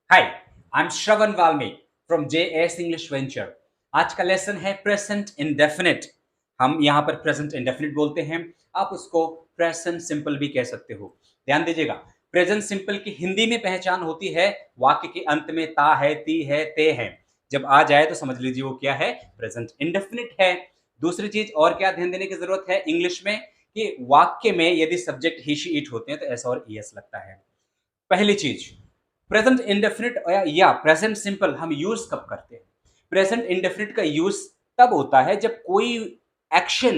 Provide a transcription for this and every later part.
Hi, I am Shravan Valmiki from JS English venture. आज का lesson है प्रेजेंट इंडेफिनिट। हम यहाँ पर प्रेजेंट इंडेफिनिट बोलते हैं। आप उसको प्रेजेंट सिंपल भी कह सकते हो। ध्यान दीजिएगा, प्रेजेंट सिंपल की हिंदी में पहचान होती है वाक्य के अंत में ता है, ती है, ते है। जब आ जाए तो समझ लीजिए वो क्या है, प्रेजेंट इंडेफिनिट है। दूसरी चीज और क्या ध्यान देने की जरूरत है इंग्लिश में, कि वाक्य में यदि सब्जेक्ट ही शी इट होते हैं तो एस और ईएस लगता है। पहली चीज, प्रेजेंट इंडेफिनिट या प्रेजेंट सिंपल हम यूज कब करते हैं? प्रेजेंट इंडेफिनिट का यूज तब होता है जब कोई एक्शन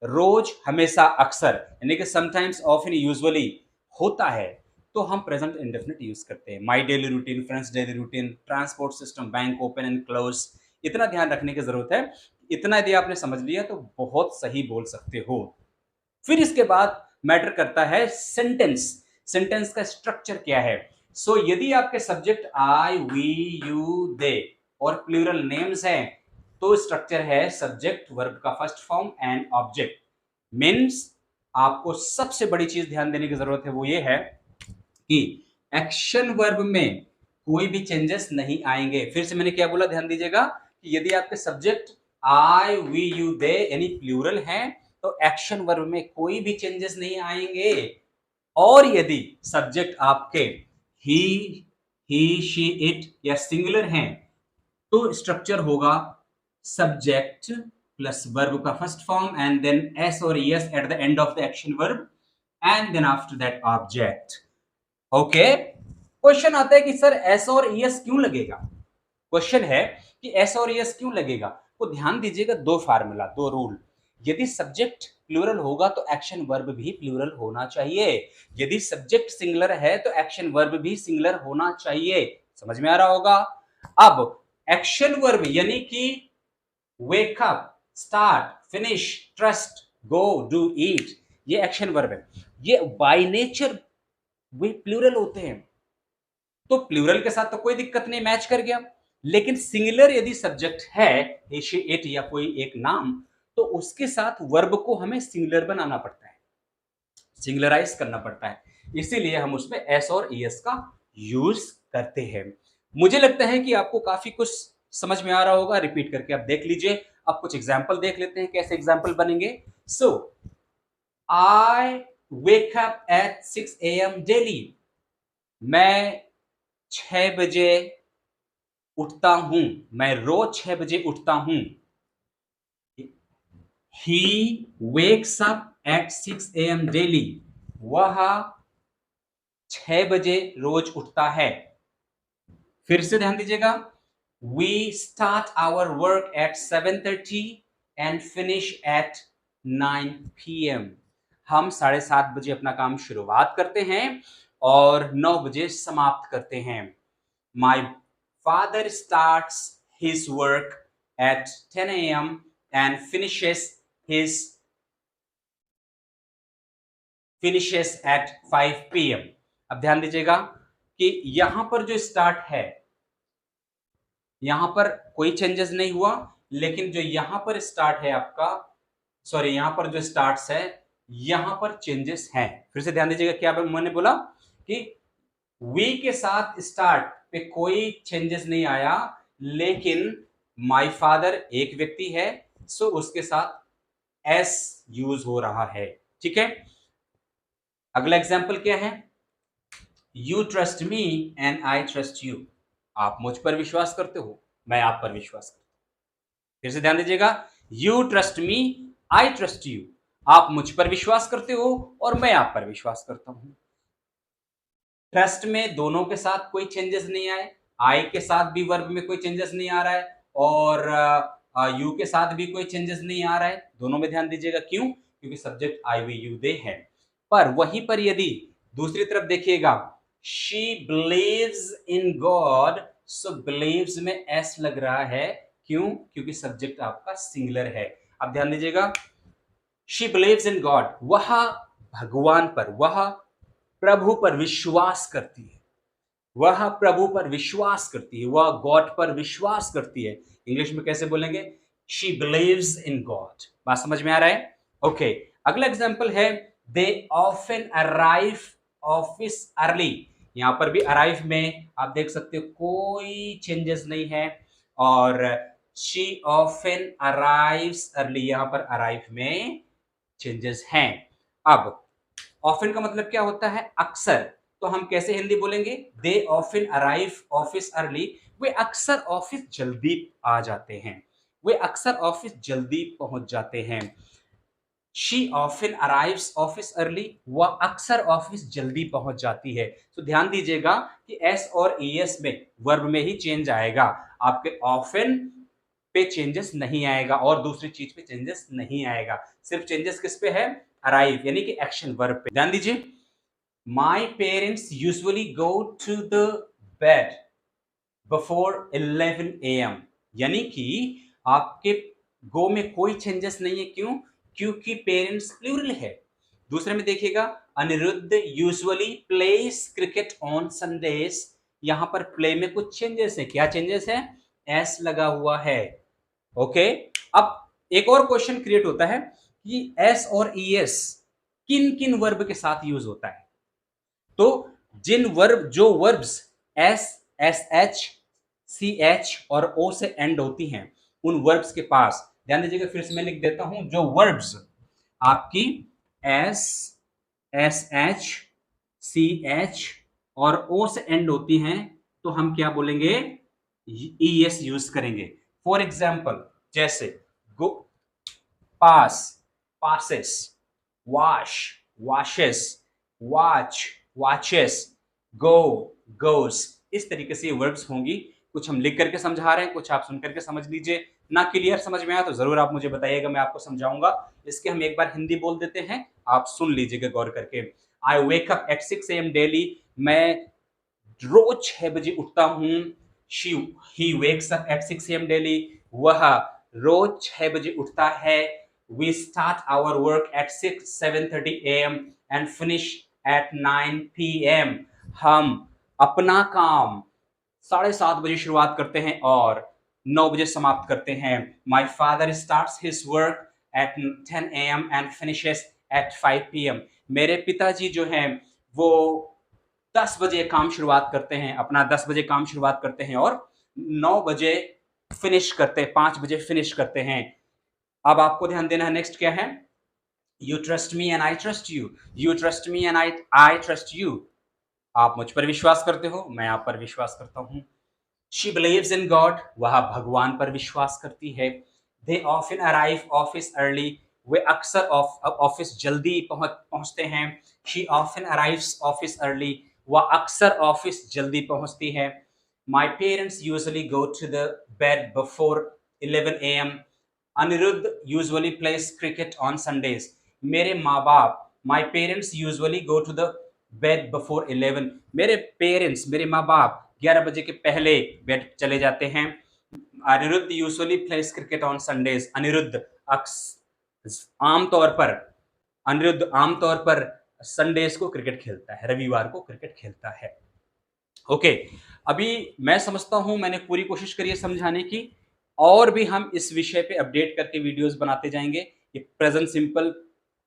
रोज, हमेशा, अक्सर यानी कि समटाइम्स, ऑफन, यूजुअली होता है तो हम प्रेजेंट इंडेफिनिट यूज करते हैं। My daily routine, friends daily routine, transport system, bank open and close. इतना ध्यान रखने की जरूरत है। इतना यदि आपने समझ लिया तो बहुत सही बोल सकते हो। फिर इसके बाद मैटर करता है सेंटेंस। सेंटेंस का स्ट्रक्चर क्या है? यदि आपके सब्जेक्ट आई, वी, यू, दे और प्लूरल नेम्स हैं तो स्ट्रक्चर है सब्जेक्ट वर्ब का first form and object. Means आपको सबसे बड़ी चीज ध्यान देने की जरूरत है वो ये है कि एक्शन वर्ब में कोई भी चेंजेस नहीं आएंगे। फिर से मैंने क्या बोला, ध्यान दीजिएगा कि यदि आपके सब्जेक्ट आई, वी, यू, दे यानी प्लूरल हैं तो एक्शन वर्ब में कोई भी चेंजेस नहीं आएंगे। और यदि सब्जेक्ट आपके ही, शी, इट या सिंगुलर हैं तो स्ट्रक्चर होगा सब्जेक्ट प्लस वर्ब का first form and then S और S at the end of the action verb and then after that object. Okay, question आता है कि सर एस और एस क्यों लगेगा? क्वेश्चन है कि एस और एस क्यों लगेगा? तो ध्यान दीजिएगा, दो फार्मूला, दो रूल। यदि सब्जेक्ट प्लूरल होगा तो एक्शन वर्ब भी प्लूरल होना चाहिए। यदि सब्जेक्ट सिंगुलर है तो एक्शन वर्ब भी सिंगुलर होना चाहिए। समझ में आ रहा होगा? अब एक्शन वर्ब यानी कि wake up, start, finish, trust, go, do, eat, ये एक्शन वर्ब है। ये बाय नेचर वे प्लूरल होते हैं तो प्लूरल के साथ तो कोई दिक्कत नहीं, मैच कर गया। लेकिन सिंगुलर यदि सब्जेक्ट है, he, she, it या कोई एक नाम, तो उसके साथ वर्ब को हमें सिंगुलर बनाना पड़ता है, सिंगुलराइज करना पड़ता है। इसीलिए हम उसमें एस और ईएस का यूज करते हैं। मुझे लगता है कि आपको काफी कुछ समझ में आ रहा होगा। रिपीट करके आप देख लीजिए। अब कुछ एग्जाम्पल देख लेते हैं कैसे एग्जाम्पल बनेंगे। So I wake up at 6 AM daily. मैं 6 बजे उठता हूं, मैं रोज 6 बजे उठता हूं। ही wakes up at 6 AM daily. वह 6 बजे रोज उठता है। फिर से ध्यान दीजिएगा, we start our work at 7:30 and finish at 9 PM। हम 7:30 बजे अपना काम शुरुआत करते हैं और 9 बजे समाप्त करते हैं। My father starts his work at 10 AM and his finishes at 5 PM। अब ध्यान दीजिएगा कि यहां पर जो स्टार्ट है, यहां पर कोई चेंजेस नहीं हुआ, लेकिन जो यहां पर स्टार्ट है आपका, सॉरी, यहां पर जो स्टार्ट्स है यहां पर चेंजेस हैं। फिर से ध्यान दीजिएगा, क्या मैंने बोला कि वी के साथ स्टार्ट पे कोई चेंजेस नहीं आया, लेकिन माय फादर एक व्यक्ति है सो उसके साथ एस यूज हो रहा है। ठीक है, अगला एग्जांपल क्या है? You trust me and I trust you. आप मुझ पर विश्वास करते हो, मैं आप पर विश्वास करता हूं। फिर से ध्यान दीजिएगा, you trust me, I trust you. आप मुझ पर विश्वास करते हो और मैं आप पर विश्वास करता हूं। ट्रस्ट में दोनों के साथ कोई चेंजेस नहीं आए, आई के साथ भी वर्ब में कोई चेंजेस नहीं आ रहा है और यू के साथ भी कोई चेंजेस नहीं आ रहा है। दोनों में ध्यान दीजिएगा, क्यों? क्योंकि subject I, we, you, they है। पर वहीं पर यदि दूसरी तरफ देखिएगा, she believes in God, so believes में एस लग रहा है। क्यों? क्योंकि सब्जेक्ट आपका सिंगुलर है। अब ध्यान दीजिएगा, शी बिलीव्स इन गॉड, वह भगवान पर, वह प्रभु पर विश्वास करती है, वह प्रभु पर विश्वास करती है, वह गॉड पर विश्वास करती है। इंग्लिश में कैसे बोलेंगे? She believes in God. बात समझ में आ रहा है? ओके, अगला एग्जांपल है, they often arrive office early. यहाँ पर भी अराइव में आप देख सकते हो कोई चेंजेस नहीं है। और शी ऑफन अराइव्स अर्ली, यहाँ पर अराइव में चेंजेस हैं। अब ऑफन का मतलब क्या होता है? अक्सर। तो हम कैसे हिंदी बोलेंगे? They often arrive office early, वे अक्सर ऑफिस जल्दी आ जाते हैं, वे अक्सर ऑफिस जल्दी पहुंच जाते हैं। She often arrives office early, वह अक्सर ऑफिस जल्दी पहुंच जाती है। तो ध्यान दीजिएगा कि एस और ईएस में वर्ब में ही चेंज आएगा, आपके ऑफन पे चेंजेस नहीं आएगा और दूसरी चीज पे चेंजेस नहीं आएगा। सिर्फ चेंजेस किस पे है? अराइव यानी कि एक्शन वर्ब पे। ध्यान दीजिए, my parents usually go to the bed before 11 AM, यानी कि आपके गो में कोई चेंजेस नहीं है। क्यों? क्योंकि पेरेंट्स प्लूरल है। दूसरे में देखिएगा, Anirudh usually plays cricket on Sundays, यहां पर प्ले में कुछ चेंजेस है। क्या चेंजेस है? एस लगा हुआ है। ओके। अब एक और क्वेश्चन क्रिएट होता है कि एस और ईएस किन किन वर्ब के साथ यूज होता है। तो जिन वर्ब जो verbs S, S H, C H और ओ से एंड होती हैं, उन वर्ब्स के पास ध्यान दीजिएगा, फिर से मैं लिख देता हूं, जो वर्ब्स आपकी S, S H, C H और ओ से एंड होती हैं, तो हम क्या बोलेंगे? ई एस यूज करेंगे। फॉर एग्जाम्पल, जैसे गो, पास, passes, wash, washes, watch, watches, go, goes, इस तरीके से ये वर्ड्स होंगी। कुछ हम लिख करके समझा रहे हैं, कुछ आप सुन करके समझ लीजिए। ना क्लियर समझ में आया तो जरूर आप मुझे बताइएगा, मैं आपको समझाऊंगा। इसके हम एक बार हिंदी बोल देते हैं, आप सुन लीजिएगा गौर करके। I wake up at 6 AM daily, मैं रोज 6 बजे उठता हूँ। She he wakes up at 6 AM daily, वह रोज 6 बजे उठता है। We start our work at 7:30 AM and finish at 9 PM. हम अपना काम 7:30 बजे शुरुआत करते हैं और 9 बजे समाप्त करते हैं। My father starts his work at 10 AM and finishes at 5 PM. मेरे पिताजी जो हैं वो 10 बजे काम शुरुआत करते हैं, अपना 10 बजे काम शुरुआत करते हैं और 9 बजे फिनिश करते हैं, 5 बजे फिनिश करते हैं। अब आपको ध्यान देना है, नेक्स्ट क्या है? You trust me and I trust you, you trust me and I trust you. आप मुझ पर विश्वास करते हो, मैं आप पर विश्वास करता हूं। शी बिलीव्स इन गॉड, वह भगवान पर विश्वास करती है। They often arrive office early, वे अक्सर ऑफिस जल्दी पहुंचते हैं। She often arrives office early, वह अक्सर ऑफिस जल्दी पहुंचती है। My parents usually go to the bed before 11 AM. Aniruddh usually plays cricket on Sundays, मेरे माँ बाप, my parents usually go to the bed before 11, मेरे पेरेंट्स, मेरे माँ बाप 11 बजे के पहले बेड चले जाते हैं। Anirudh usually plays cricket on Sundays, Anirudh आमतौर पर, अनिरुद्ध आमतौर पर संडेज को क्रिकेट खेलता है, रविवार को क्रिकेट खेलता है। ओके। अभी मैं समझता हूं मैंने पूरी कोशिश करी है समझाने की, और भी हम इस विषय पे अपडेट करके वीडियोस बनाते जाएंगे। ये प्रेजेंट सिंपल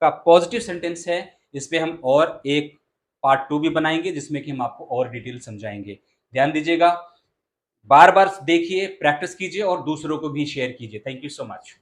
का पॉजिटिव सेंटेंस है, इस पे हम और एक पार्ट 2 भी बनाएंगे जिसमें कि हम आपको और डिटेल समझाएंगे। ध्यान दीजिएगा, बार बार देखिए, प्रैक्टिस कीजिए और दूसरों को भी शेयर कीजिए। Thank you so much.